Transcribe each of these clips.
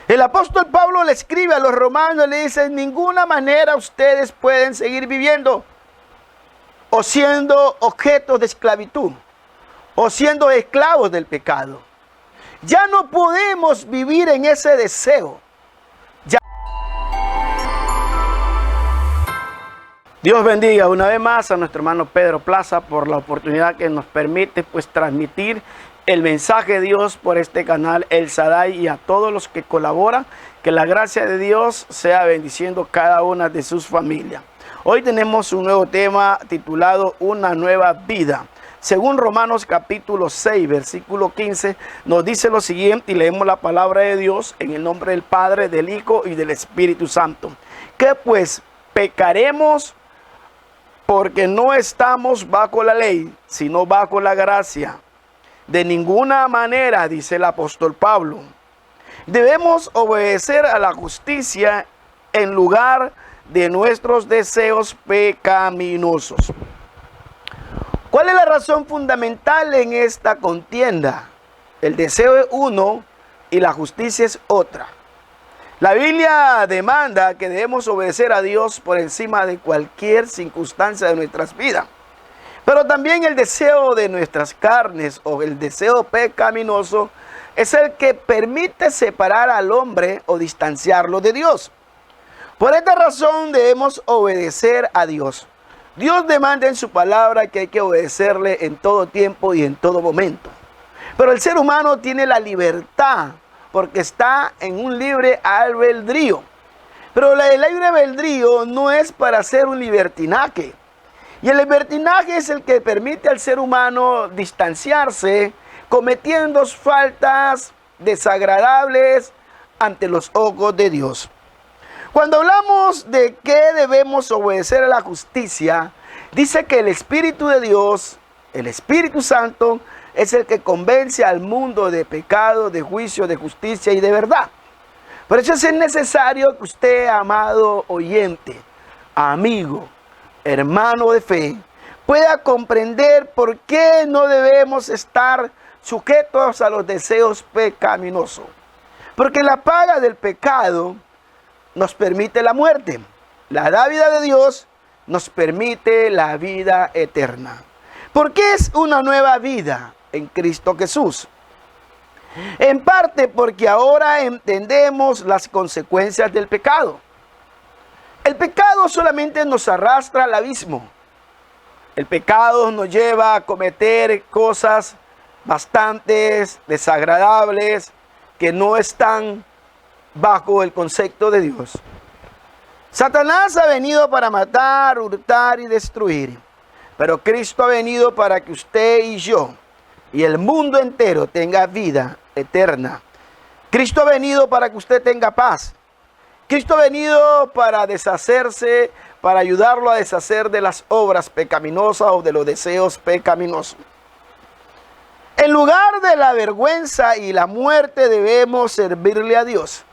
El apóstol Pablo le escribe a los romanos, le dice: en ninguna manera ustedes pueden seguir viviendo o siendo objetos de esclavitud o siendo esclavos del pecado. Ya no podemos vivir en ese deseo. Dios bendiga una vez más a nuestro hermano Pedro Plaza por la oportunidad que nos permite transmitir el mensaje de Dios por este canal El Shaddai, y a todos los que colaboran, que la gracia de Dios sea bendiciendo cada una de sus familias. Hoy tenemos un nuevo tema titulado Una nueva vida. Según Romanos capítulo 6, versículo 15, nos dice lo siguiente, y leemos la palabra de Dios en el nombre del Padre, del Hijo y del Espíritu Santo. ¿Qué pues? ¿Pecaremos porque no estamos bajo la ley, sino bajo la gracia? De ninguna manera, dice el apóstol Pablo. Debemos obedecer a la justicia en lugar de nuestros deseos pecaminosos. ¿Cuál es la razón fundamental en esta contienda? El deseo es uno y la justicia es otra. La Biblia demanda que debemos obedecer a Dios por encima de cualquier circunstancia de nuestras vidas. Pero también el deseo de nuestras carnes o el deseo pecaminoso es el que permite separar al hombre o distanciarlo de Dios. Por esta razón debemos obedecer a Dios. Dios demanda en su palabra que hay que obedecerle en todo tiempo y en todo momento. Pero el ser humano tiene la libertad porque está en un libre albedrío. Pero el libre albedrío no es para hacer un libertinaje. Y el libertinaje es el que permite al ser humano distanciarse, cometiendo faltas desagradables ante los ojos de Dios. Cuando hablamos de que debemos obedecer a la justicia, dice que el Espíritu de Dios, el Espíritu Santo, es el que convence al mundo de pecado, de juicio, de justicia y de verdad. Por eso es necesario que usted, amado oyente, amigo, hermano de fe, pueda comprender por qué no debemos estar sujetos a los deseos pecaminosos. Porque la paga del pecado nos permite la muerte. La dádiva de Dios nos permite la vida eterna. ¿Por qué es una nueva vida en Cristo Jesús? En parte porque ahora entendemos las consecuencias del pecado. El pecado solamente nos arrastra al abismo. El pecado nos lleva a cometer cosas bastante desagradables que no están bajo el concepto de Dios. Satanás ha venido para matar, hurtar y destruir. Pero Cristo ha venido para que usted y yo y el mundo entero tenga vida eterna. Cristo ha venido para que usted tenga paz. Cristo ha venido para deshacerse, para ayudarlo a deshacer de las obras pecaminosas o de los deseos pecaminosos. En lugar de la vergüenza y la muerte debemos servirle a Dios.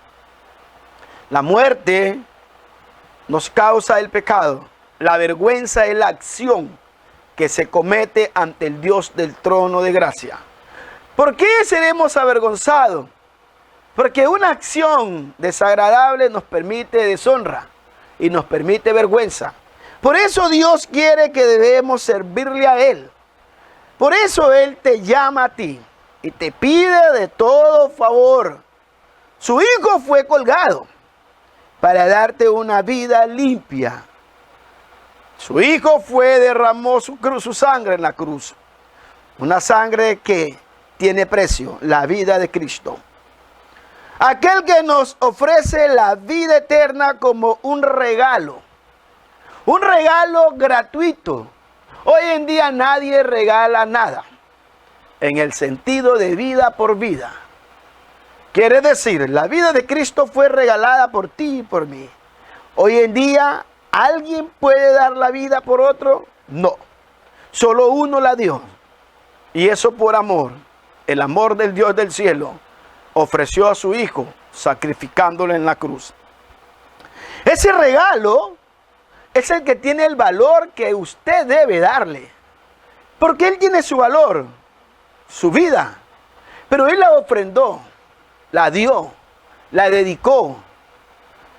La muerte nos causa el pecado. La vergüenza es la acción que se comete ante el Dios del trono de gracia. ¿Por qué seremos avergonzados? Porque una acción desagradable nos permite deshonra y nos permite vergüenza. Por eso Dios quiere que debemos servirle a Él. Por eso Él te llama a ti y te pide de todo favor. Su Hijo fue colgado para darte una vida limpia. Su Hijo derramó su sangre en la cruz. Una sangre que tiene precio, la vida de Cristo. Aquel que nos ofrece la vida eterna como un regalo gratuito. Hoy en día nadie regala nada, en el sentido de vida por vida. Quiere decir, la vida de Cristo fue regalada por ti y por mí. Hoy en día, ¿alguien puede dar la vida por otro? No, solo uno la dio. Y eso por amor, el amor del Dios del cielo. Ofreció a su Hijo, sacrificándolo en la cruz. Ese regalo es el que tiene el valor que usted debe darle. Porque Él tiene su valor, su vida. Pero Él la ofrendó, la dio. la dedicó,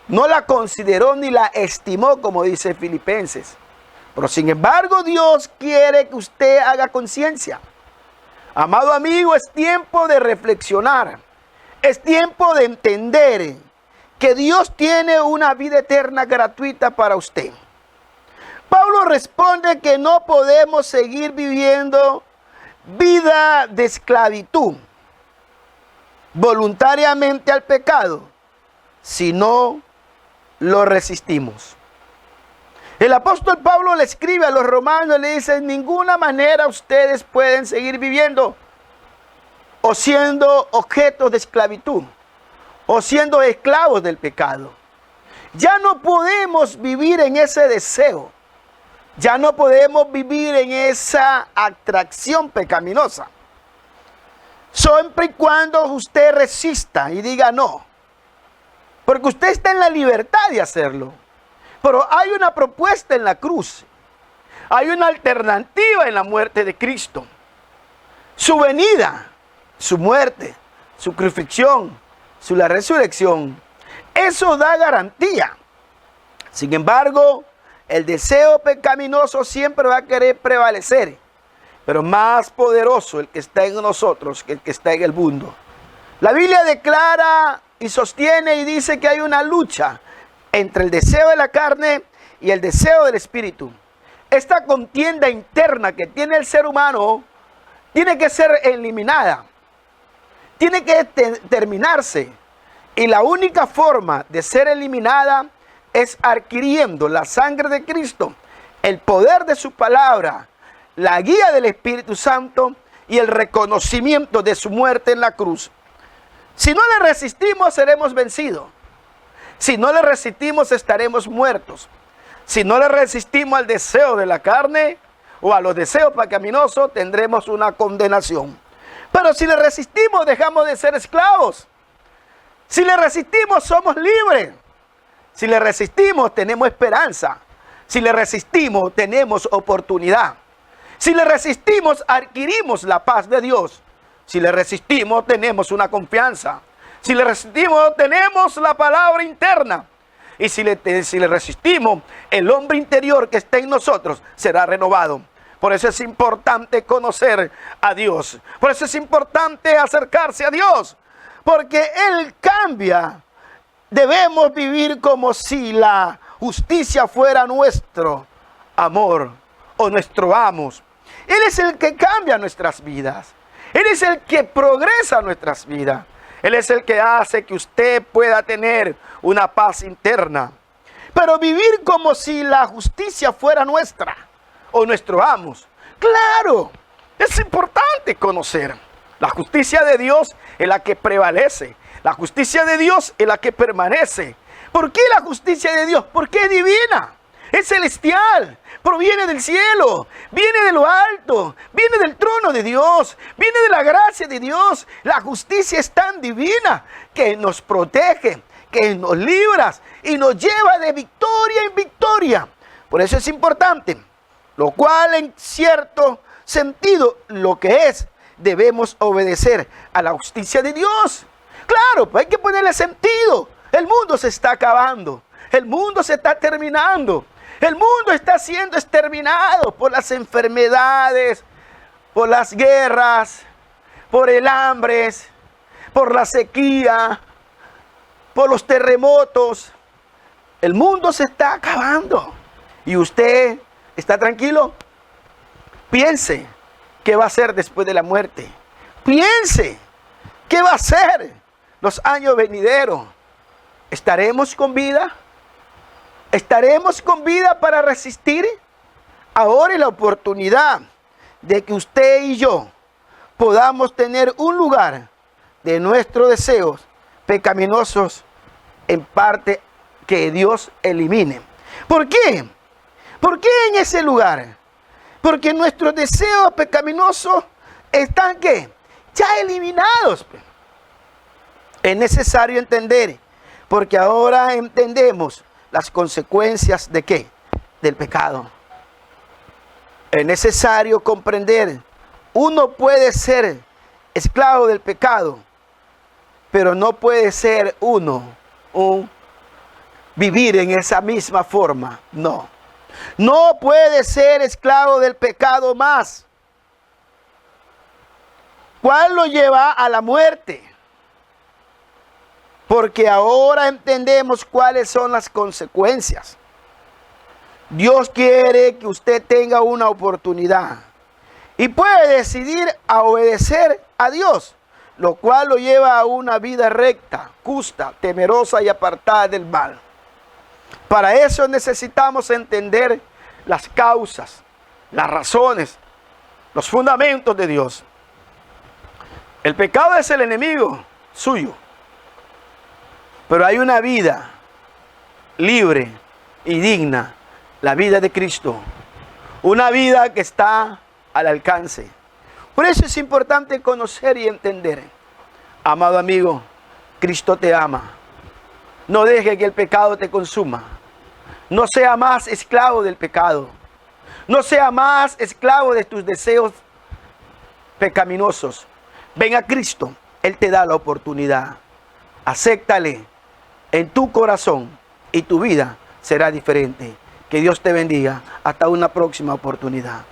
no la consideró ni la estimó, como dice Filipenses. Pero sin embargo, Dios quiere que usted haga conciencia. Amado amigo, es tiempo de reflexionar. Es tiempo de entender que Dios tiene una vida eterna gratuita para usted. Pablo responde que no podemos seguir viviendo vida de esclavitud voluntariamente al pecado si no lo resistimos. El apóstol Pablo le escribe a los romanos y le dice: en ninguna manera ustedes pueden seguir viviendo o siendo objetos de esclavitud o siendo esclavos del pecado. Ya no podemos vivir en ese deseo. Ya no podemos vivir en esa atracción pecaminosa. Siempre y cuando usted resista y diga no. Porque usted está en la libertad de hacerlo. Pero hay una propuesta en la cruz. Hay una alternativa en la muerte de Cristo. Su venida, su muerte, su crucifixión, la resurrección. Eso da garantía. Sin embargo, el deseo pecaminoso siempre va a querer prevalecer. Pero más poderoso el que está en nosotros que el que está en el mundo. La Biblia declara y sostiene y dice que hay una lucha entre el deseo de la carne y el deseo del espíritu. Esta contienda interna que tiene el ser humano tiene que ser eliminada. Tiene que terminarse. Y la única forma de ser eliminada es adquiriendo la sangre de Cristo, el poder de su palabra, la guía del Espíritu Santo y el reconocimiento de su muerte en la cruz. Si no le resistimos, seremos vencidos. Si no le resistimos, estaremos muertos. Si no le resistimos al deseo de la carne o a los deseos pecaminosos, tendremos una condenación. Pero si le resistimos, dejamos de ser esclavos. Si le resistimos, somos libres. Si le resistimos, tenemos esperanza. Si le resistimos, tenemos oportunidad. Si le resistimos, adquirimos la paz de Dios. Si le resistimos, tenemos una confianza. Si le resistimos, tenemos la palabra interna. Y si le resistimos, el hombre interior que está en nosotros será renovado. Por eso es importante conocer a Dios. Por eso es importante acercarse a Dios. Porque Él cambia. Debemos vivir como si la justicia fuera nuestro amor o nuestro amo. Él es el que cambia nuestras vidas. Él es el que progresa nuestras vidas. Él es el que hace que usted pueda tener una paz interna. Pero vivir como si la justicia fuera nuestra o nuestro amo. Claro, es importante conocer. La justicia de Dios es la que prevalece. La justicia de Dios es la que permanece. ¿Por qué la justicia de Dios? Porque es divina, es celestial, proviene del cielo, viene de lo alto, viene del trono de Dios, viene de la gracia de Dios. La justicia es tan divina que nos protege, que nos libra y nos lleva de victoria en victoria. Por eso es importante, lo cual en cierto sentido lo que es, debemos obedecer a la justicia de Dios. Claro, pues hay que ponerle sentido. El mundo se está acabando. El mundo se está terminando. El mundo está siendo exterminado por las enfermedades, por las guerras, por el hambre, por la sequía, por los terremotos. El mundo se está acabando. ¿Y usted está tranquilo? Piense, ¿qué va a hacer después de la muerte? Piense, ¿qué va a hacer los años venideros? ¿Estaremos con vida? ¿Estaremos con vida para resistir? Ahora es la oportunidad de que usted y yo podamos tener un lugar de nuestros deseos pecaminosos en parte que Dios elimine. ¿Por qué? ¿Por qué en ese lugar? Porque nuestros deseos pecaminosos están ¿qué? Ya eliminados. Es necesario entender, porque ahora entendemos las consecuencias de ¿qué? Del pecado. Es necesario comprender, uno puede ser esclavo del pecado pero no puede ser vivir en esa misma forma. No. No puede ser esclavo del pecado más. ¿Cuál lo lleva a la muerte? Porque ahora entendemos cuáles son las consecuencias. Dios quiere que usted tenga una oportunidad y puede decidir a obedecer a Dios, lo cual lo lleva a una vida recta, justa, temerosa y apartada del mal. Para eso necesitamos entender las causas, las razones, los fundamentos de Dios. El pecado es el enemigo suyo, pero hay una vida libre y digna, la vida de Cristo, una vida que está al alcance. Por eso es importante conocer y entender. Amado amigo, Cristo te ama. No deje que el pecado te consuma. No sea más esclavo del pecado. No sea más esclavo de tus deseos pecaminosos. Ven a Cristo, Él te da la oportunidad. Acéptale en tu corazón y tu vida será diferente. Que Dios te bendiga. Hasta una próxima oportunidad.